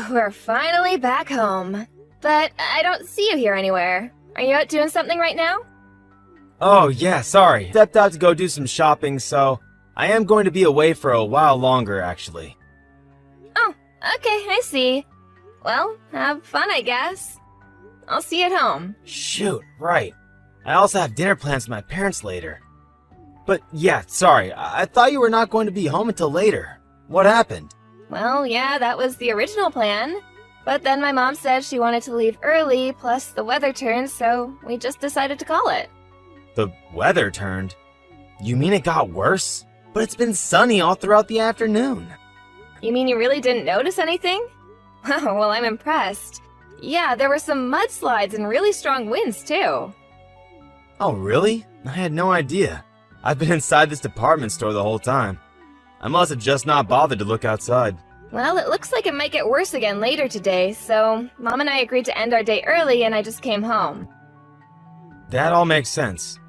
we're finally back home. But I don't see you here anywhere. Are you out doing something right now? Oh, yeah, sorry. Stepped out to go do some shopping, so I am going to be away for a while longer, actually. Oh, okay, I see. Well, have fun, I guess. I'll see you at home. Shoot, right. I also have dinner plans with my parents later. But yeah, sorry, I thought you were not going to be home until later. What happened? Well, yeah, that was the original plan. But then my mom said she wanted to leave early, plus the weather turned, so we just decided to call it. The weather turned? You mean it got worse? But it's been sunny all throughout the afternoon. You mean you really didn't notice anything? Oh, well, I'm impressed. Yeah, there were some mudslides and really strong winds, too. Oh, really? I had no idea. I've been inside this department store the whole time. I must have just not bothered to look outside. Well, it looks like it might get worse again later today, so Mom and I agreed to end our day early and I just came home. That all makes sense.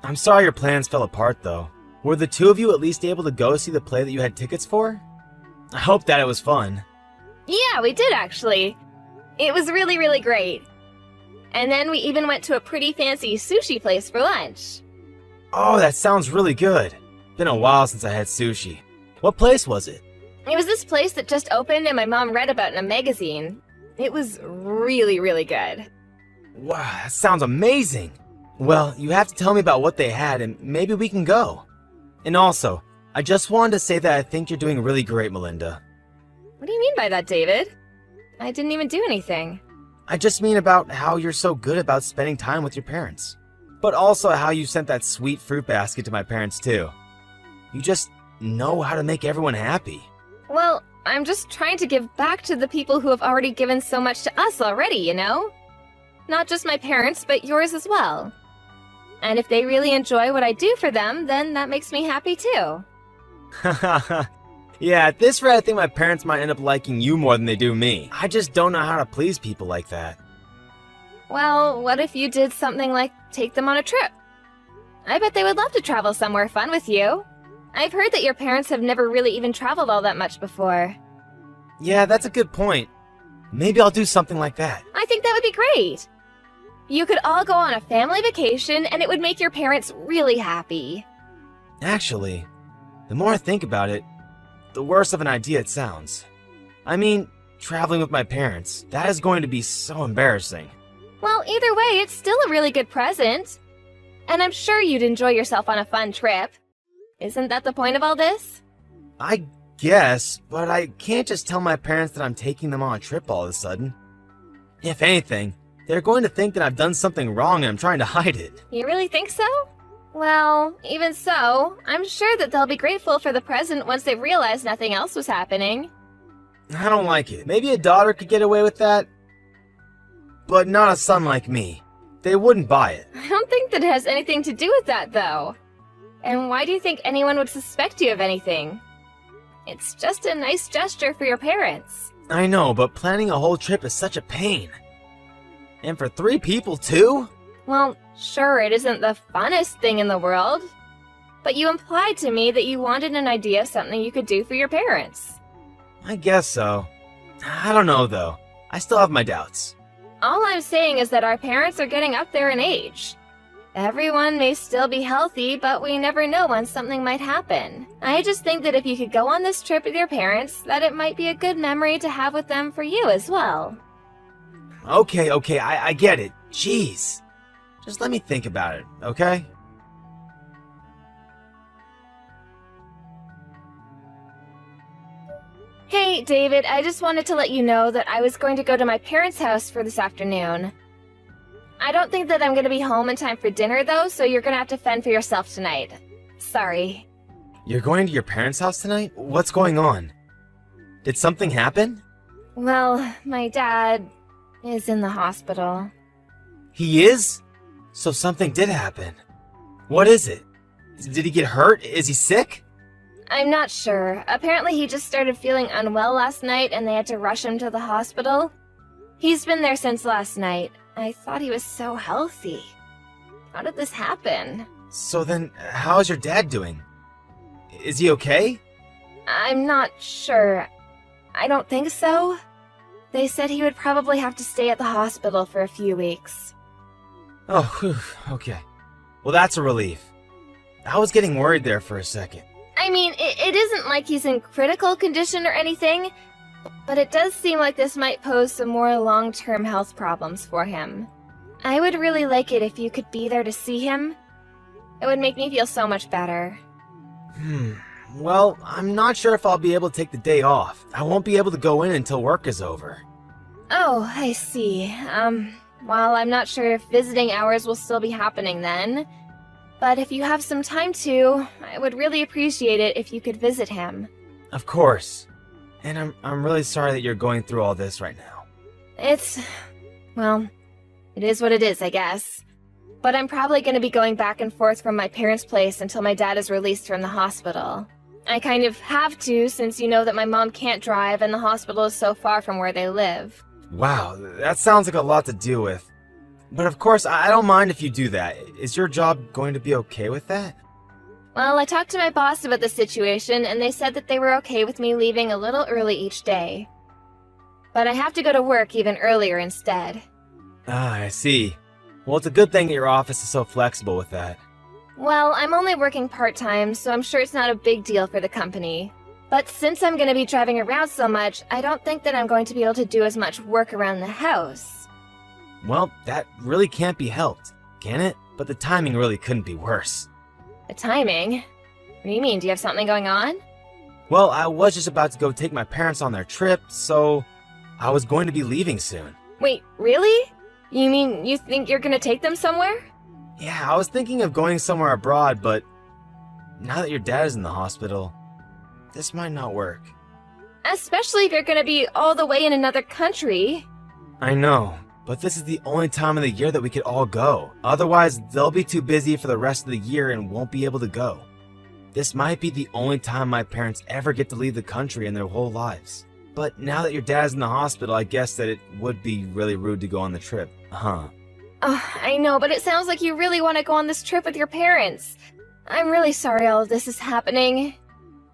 I'm sorry your plans fell apart, though. Were the two of you at least able to go see the play that you had tickets for? I hope that it was fun. Yeah, we did actually. It was really, really great. And then we even went to a pretty fancy sushi place for lunch. Oh, that sounds really good. Been a while since I had sushi. What place was it? It was this place that just opened and my mom read about in a magazine. It was really, really good. Wow, that sounds amazing. Well, you have to tell me about what they had and maybe we can go. And also, I just wanted to say that I think you're doing really great, Melinda. What do you mean by that, David? I didn't even do anything. I just mean about how you're so good about spending time with your parents. But also how you sent that sweet fruit basket to my parents too. You just know how to make everyone happy. Well, I'm just trying to give back to the people who have already given so much to us already, you know? Not just my parents, but yours as well. And if they really enjoy what I do for them, then that makes me happy too. Yeah, at this rate I think my parents might end up liking you more than they do me. I just don't know how to please people like that. Well, what if you did something like take them on a trip? I bet they would love to travel somewhere fun with you. I've heard that your parents have never really even traveled all that much before. Yeah, that's a good point. Maybe I'll do something like that. I think that would be great. You could all go on a family vacation and it would make your parents really happy. Actually, the more I think about it, the worse of an idea it sounds. I mean, traveling with my parents, that is going to be so embarrassing. Well, either way, it's still a really good present. And I'm sure you'd enjoy yourself on a fun trip. Isn't that the point of all this? I guess, but I can't just tell my parents that I'm taking them on a trip all of a sudden. If anything, they're going to think that I've done something wrong and I'm trying to hide it. You really think so? Well, even so, I'm sure that they'll be grateful for the present once they realize nothing else was happening. I don't like it. Maybe a daughter could get away with that, but not a son like me. They wouldn't buy it. I don't think that it has anything to do with that, though. And why do you think anyone would suspect you of anything? It's just a nice gesture for your parents. I know, but planning a whole trip is such a pain. And for 3 people, too? Well, sure, it isn't the funnest thing in the world. But you implied to me that you wanted an idea of something you could do for your parents. I guess so. I don't know, though. I still have my doubts. All I'm saying is that our parents are getting up there in age. Everyone may still be healthy, but we never know when something might happen. I just think that if you could go on this trip with your parents, that it might be a good memory to have with them for you as well. Okay, I get it. Jeez. Just let me think about it, okay? Hey, David, I just wanted to let you know that I was going to go to my parents' house for this afternoon. I don't think that I'm going to be home in time for dinner, though, so you're going to have to fend for yourself tonight. Sorry. You're going to your parents' house tonight? What's going on? Did something happen? Well, my dad is in the hospital. He is? So something did happen. What is it? Did he get hurt? Is he sick? I'm not sure. Apparently he just started feeling unwell last night and they had to rush him to the hospital. He's been there since last night. I thought he was so healthy. How did this happen? So then, how's your dad doing? Is he okay? I'm not sure. I don't think so. They said he would probably have to stay at the hospital for a few weeks. Oh, whew, okay. Well, that's a relief. I was getting worried there for a second. I mean, it isn't like he's in critical condition or anything, but it does seem like this might pose some more long-term health problems for him. I would really like it if you could be there to see him. It would make me feel so much better. Well, I'm not sure if I'll be able to take the day off. I won't be able to go in until work is over. Oh, I see. Well, I'm not sure if visiting hours will still be happening then. But if you have some time to, I would really appreciate it if you could visit him. Of course. And I'm really sorry that you're going through all this right now. Well, it is what it is, I guess. But I'm probably going to be going back and forth from my parents' place until my dad is released from the hospital. I kind of have to, since you know that my mom can't drive and the hospital is so far from where they live. Wow, that sounds like a lot to deal with. But of course, I don't mind if you do that. Is your job going to be okay with that? Well, I talked to my boss about the situation, and they said that they were okay with me leaving a little early each day. But I have to go to work even earlier instead. Ah, I see. Well, it's a good thing that your office is so flexible with that. Well, I'm only working part-time, so I'm sure it's not a big deal for the company. But since I'm going to be driving around so much, I don't think that I'm going to be able to do as much work around the house. Well, that really can't be helped, can it? But the timing really couldn't be worse. The timing? What do you mean? Do you have something going on? Well, I was just about to go take my parents on their trip, so I was going to be leaving soon. Wait, really? You mean you think you're going to take them somewhere? Yeah, I was thinking of going somewhere abroad, but now that your dad is in the hospital, this might not work. Especially if you're going to be all the way in another country. I know, but this is the only time of the year that we could all go. Otherwise, they'll be too busy for the rest of the year and won't be able to go. This might be the only time my parents ever get to leave the country in their whole lives. But now that your dad's in the hospital, I guess that it would be really rude to go on the trip. Huh. Oh, I know, but it sounds like you really want to go on this trip with your parents. I'm really sorry all of this is happening.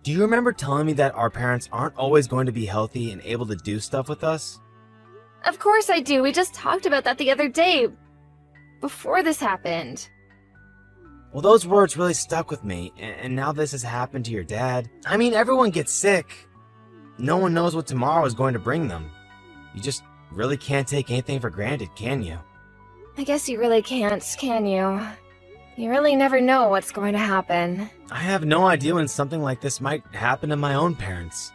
Do you remember telling me that our parents aren't always going to be healthy and able to do stuff with us? Of course I do. We just talked about that the other day, before this happened. Well, those words really stuck with me, and now this has happened to your dad. I mean, everyone gets sick. No one knows what tomorrow is going to bring them. You just really can't take anything for granted, can you? I guess you really can't, can you? You really never know what's going to happen. I have no idea when something like this might happen to my own parents.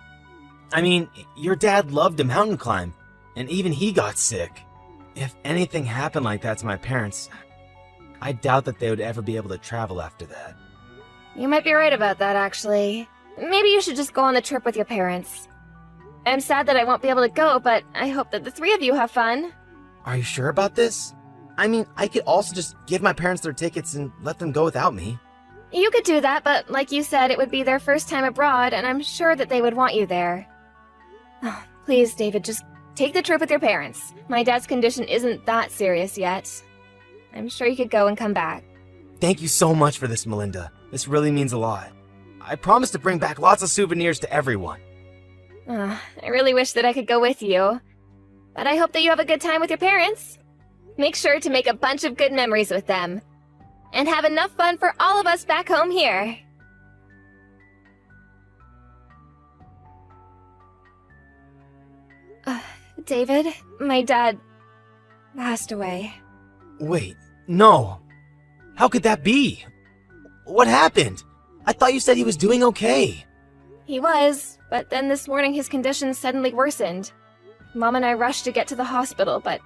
I mean, your dad loved to mountain climb, and even he got sick. If anything happened like that to my parents, I doubt that they would ever be able to travel after that. You might be right about that, actually. Maybe you should just go on the trip with your parents. I'm sad that I won't be able to go, but I hope that the three of you have fun. Are you sure about this? I mean, I could also just give my parents their tickets and let them go without me. You could do that, but like you said, it would be their first time abroad, and I'm sure that they would want you there. Oh, please, David, just take the trip with your parents. My dad's condition isn't that serious yet. I'm sure you could go and come back. Thank you so much for this, Melinda. This really means a lot. I promise to bring back lots of souvenirs to everyone. I really wish that I could go with you. But I hope that you have a good time with your parents. Make sure to make a bunch of good memories with them. And have enough fun for all of us back home here. David, my dad passed away. Wait, no. How could that be? What happened? I thought you said he was doing okay. He was, but then this morning his condition suddenly worsened. Mom and I rushed to get to the hospital, but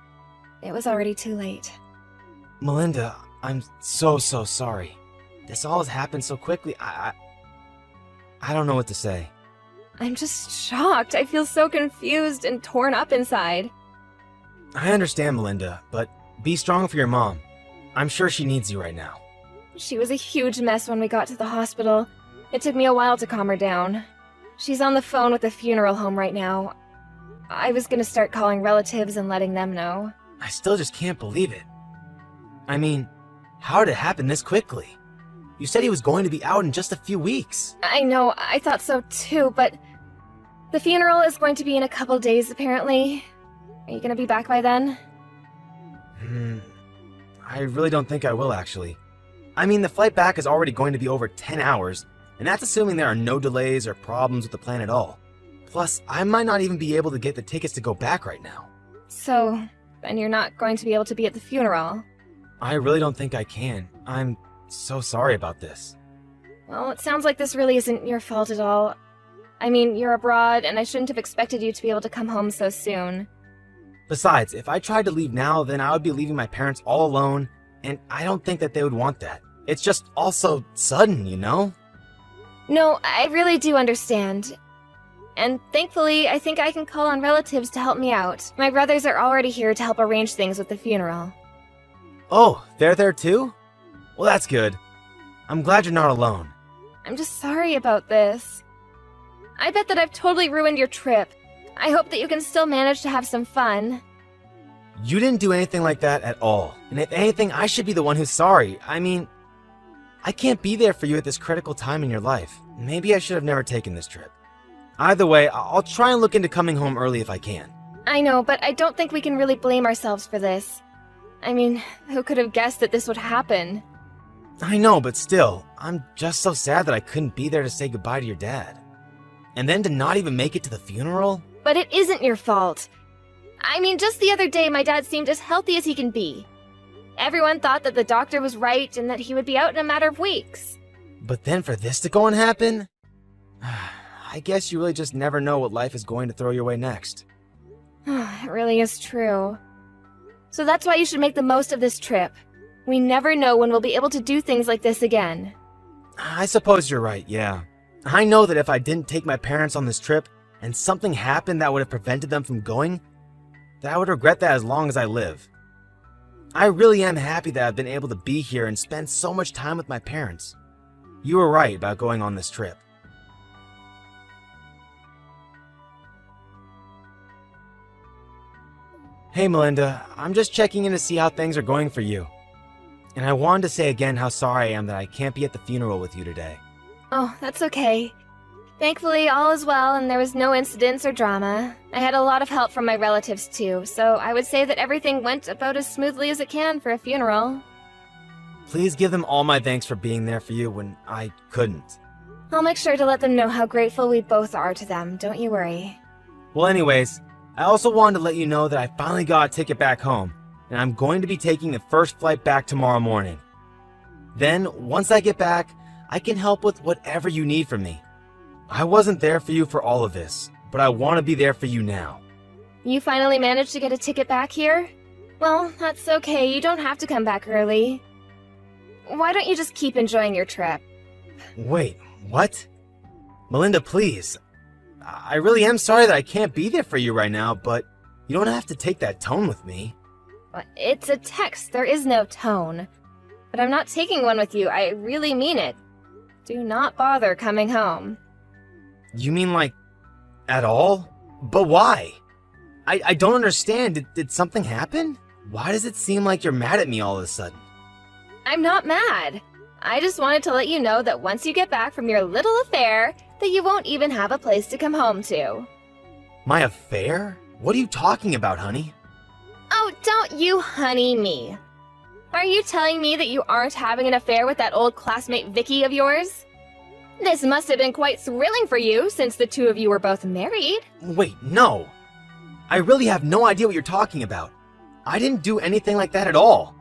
it was already too late. Melinda, I'm so sorry. This all has happened so quickly. I don't know what to say. I'm just shocked. I feel so confused and torn up inside. I understand, Melinda, but be strong for your mom. I'm sure she needs you right now. She was a huge mess when we got to the hospital. It took me a while to calm her down. She's on the phone with the funeral home right now. I was gonna start calling relatives and letting them know. I still just can't believe it. I mean, how did it happen this quickly? You said he was going to be out in just a few weeks. I know, I thought so too, but the funeral is going to be in a couple days apparently. Are you gonna be back by then? I really don't think I will, actually. I mean, the flight back is already going to be over 10 hours, and that's assuming there are no delays or problems with the plan at all. Plus, I might not even be able to get the tickets to go back right now. So, then you're not going to be able to be at the funeral. I really don't think I can. I'm so sorry about this. Well, it sounds like this really isn't your fault at all. I mean, you're abroad, and I shouldn't have expected you to be able to come home so soon. Besides, if I tried to leave now, then I would be leaving my parents all alone, and I don't think that they would want that. It's just all so sudden, you know? No, I really do understand. And thankfully, I think I can call on relatives to help me out. My brothers are already here to help arrange things with the funeral. Oh, they're there too? Well, that's good. I'm glad you're not alone. I'm just sorry about this. I bet that I've totally ruined your trip. I hope that you can still manage to have some fun. You didn't do anything like that at all. And if anything, I should be the one who's sorry. I mean, I can't be there for you at this critical time in your life. Maybe I should have never taken this trip. Either way, I'll try and look into coming home early if I can. I know, but I don't think we can really blame ourselves for this. I mean, who could have guessed that this would happen? I know, but still, I'm just so sad that I couldn't be there to say goodbye to your dad. And then to not even make it to the funeral? But it isn't your fault. I mean, just the other day, my dad seemed as healthy as he can be. Everyone thought that the doctor was right and that he would be out in a matter of weeks. But then for this to go and happen? I guess you really just never know what life is going to throw your way next. It really is true. So that's why you should make the most of this trip. We never know when we'll be able to do things like this again. I suppose you're right, yeah. I know that if I didn't take my parents on this trip, and something happened that would have prevented them from going, that I would regret that as long as I live. I really am happy that I've been able to be here and spend so much time with my parents. You were right about going on this trip. Hey Melinda, I'm just checking in to see how things are going for you. And I wanted to say again how sorry I am that I can't be at the funeral with you today. Oh, that's okay. Thankfully, all is well and there was no incidents or drama. I had a lot of help from my relatives too, so I would say that everything went about as smoothly as it can for a funeral. Please give them all my thanks for being there for you when I couldn't. I'll make sure to let them know how grateful we both are to them, don't you worry. Well anyways, I also wanted to let you know that I finally got a ticket back home, and I'm going to be taking the first flight back tomorrow morning. Then, once I get back, I can help with whatever you need from me. I wasn't there for you for all of this, but I want to be there for you now. You finally managed to get a ticket back here? Well, that's okay, you don't have to come back early. Why don't you just keep enjoying your trip? Wait, what? Melinda, please. I really am sorry that I can't be there for you right now, but you don't have to take that tone with me. It's a text, there is no tone. But I'm not taking one with you, I really mean it. Do not bother coming home. You mean like, at all? But why? I don't understand. Did something happen? Why does it seem like you're mad at me all of a sudden? I'm not mad. I just wanted to let you know that once you get back from your little affair, that you won't even have a place to come home to. My affair? What are you talking about, honey? Oh, don't you honey me. Are you telling me that you aren't having an affair with that old classmate Vicky of yours? This must have been quite thrilling for you, since the two of you were both married. Wait, no. I really have no idea what you're talking about. I didn't do anything like that at all.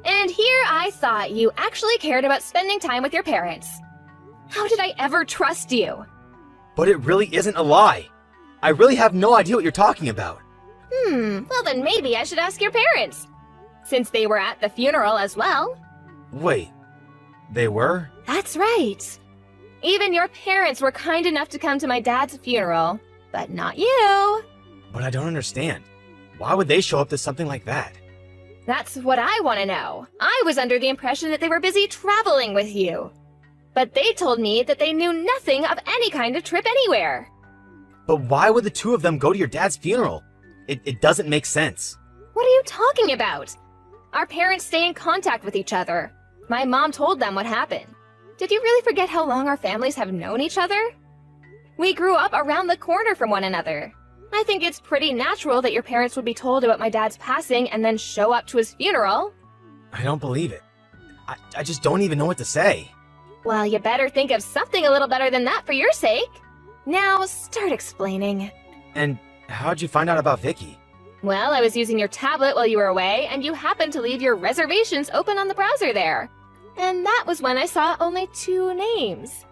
And here I thought you actually cared about spending time with your parents. How did I ever trust you? But it really isn't a lie. I really have no idea what you're talking about. Well then maybe I should ask your parents, since they were at the funeral as well. Wait, they were? That's right. Even your parents were kind enough to come to my dad's funeral, but not you. But I don't understand. Why would they show up to something like that? That's what I want to know. I was under the impression that they were busy traveling with you. But they told me that they knew nothing of any kind of trip anywhere. But why would the two of them go to your dad's funeral? It doesn't make sense. What are you talking about? Our parents stay in contact with each other. My mom told them what happened. Did you really forget how long our families have known each other? We grew up around the corner from one another. I think it's pretty natural that your parents would be told about my dad's passing and then show up to his funeral. I don't believe it. I just don't even know what to say. Well, you better think of something a little better than that for your sake. Now, start explaining. And how'd you find out about Vicky? Well, I was using your tablet while you were away, and you happened to leave your reservations open on the browser there. And that was when I saw only 2 names.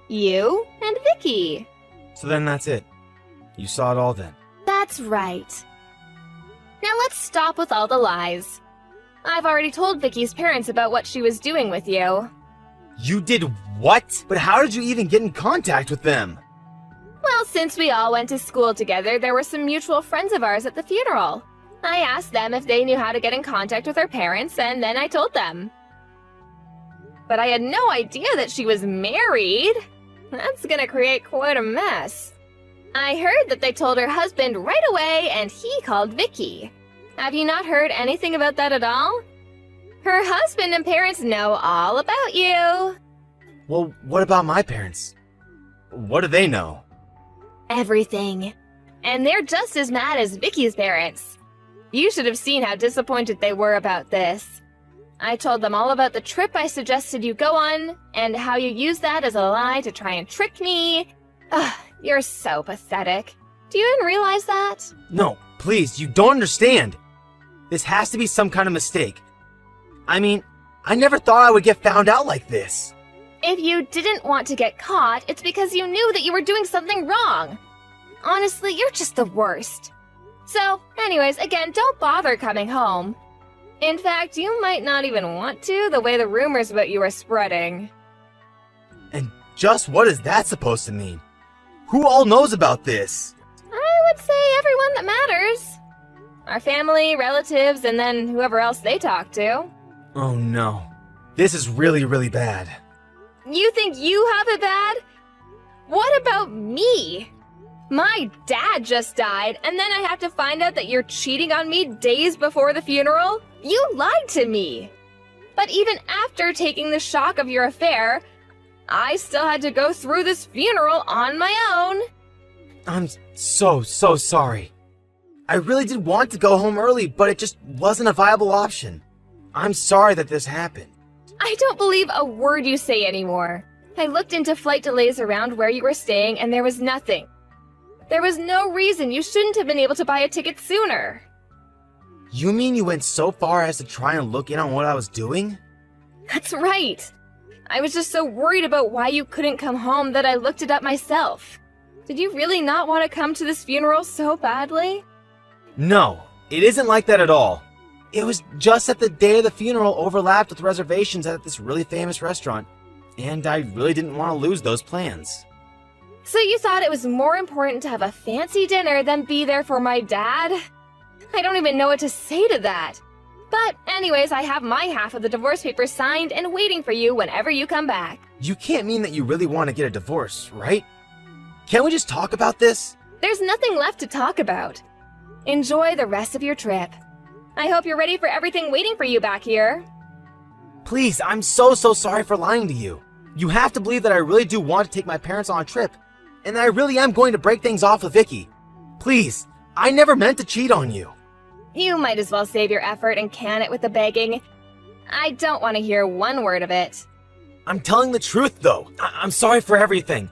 You and Vicky. So then that's it. You saw it all then. That's right. Now let's stop with all the lies. I've already told Vicky's parents about what she was doing with you. You did what? But how did you even get in contact with them? Well, since we all went to school together, there were some mutual friends of ours at the funeral. I asked them if they knew how to get in contact with her parents, and then I told them. But I had no idea that she was married. That's gonna create quite a mess. I heard that they told her husband right away, and he called Vicky. Have you not heard anything about that at all? Her husband and parents know all about you. Well, what about my parents? What do they know? Everything. And they're just as mad as Vicky's parents. You should have seen how disappointed they were about this. I told them all about the trip I suggested you go on, and how you used that as a lie to try and trick me. Ugh, you're so pathetic. Do you even realize that? No, please, you don't understand. This has to be some kind of mistake. I mean, I never thought I would get found out like this. If you didn't want to get caught, it's because you knew that you were doing something wrong. Honestly, you're just the worst. So, anyways, again, don't bother coming home. In fact, you might not even want to, the way the rumors about you are spreading. And just what is that supposed to mean? Who all knows about this? I would say everyone that matters. Our family, relatives, and then whoever else they talk to. Oh no. This is really, really bad. You think you have it bad? What about me? My dad just died, and then I have to find out that you're cheating on me days before the funeral? You lied to me! But even after taking the shock of your affair, I still had to go through this funeral on my own. I'm so sorry. I really did want to go home early, but it just wasn't a viable option. I'm sorry that this happened. I don't believe a word you say anymore. I looked into flight delays around where you were staying, and there was nothing. There was no reason you shouldn't have been able to buy a ticket sooner. You mean you went so far as to try and look in on what I was doing? That's right. I was just so worried about why you couldn't come home that I looked it up myself. Did you really not want to come to this funeral so badly? No, it isn't like that at all. It was just that the day of the funeral overlapped with reservations at this really famous restaurant, and I really didn't want to lose those plans. So you thought it was more important to have a fancy dinner than be there for my dad? I don't even know what to say to that. But anyways, I have my half of the divorce papers signed and waiting for you whenever you come back. You can't mean that you really want to get a divorce, right? Can't we just talk about this? There's nothing left to talk about. Enjoy the rest of your trip. I hope you're ready for everything waiting for you back here. Please, I'm so sorry for lying to you. You have to believe that I really do want to take my parents on a trip, and that I really am going to break things off with Vicky. Please, I never meant to cheat on you. You might as well save your effort and can it with the begging. I don't want to hear one word of it. I'm telling the truth, though. I'm sorry for everything.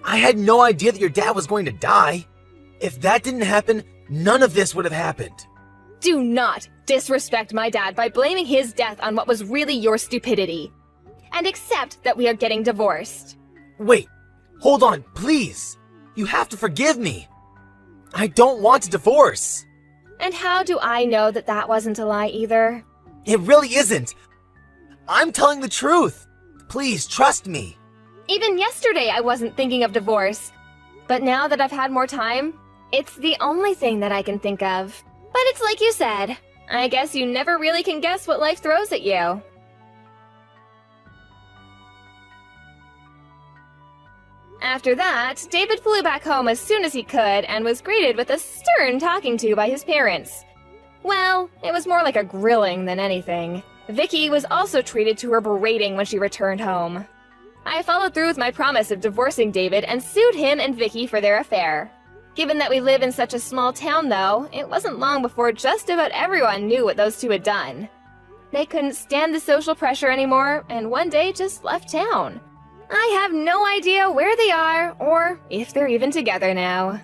I had no idea that your dad was going to die. If that didn't happen, none of this would have happened. Do not disrespect my dad by blaming his death on what was really your stupidity. And accept that we are getting divorced. Wait, hold on, please. You have to forgive me. I don't want a divorce. And how do I know that that wasn't a lie either? It really isn't. I'm telling the truth. Please, trust me. Even yesterday I wasn't thinking of divorce. But now that I've had more time, it's the only thing that I can think of. But it's like you said, I guess you never really can guess what life throws at you. After that, David flew back home as soon as he could and was greeted with a stern talking to by his parents. Well, it was more like a grilling than anything. Vicky was also treated to her berating when she returned home. I followed through with my promise of divorcing David and sued him and Vicky for their affair. Given that we live in such a small town, though, it wasn't long before just about everyone knew what those two had done. They couldn't stand the social pressure anymore, and one day just left town. I have no idea where they are, or if they're even together now.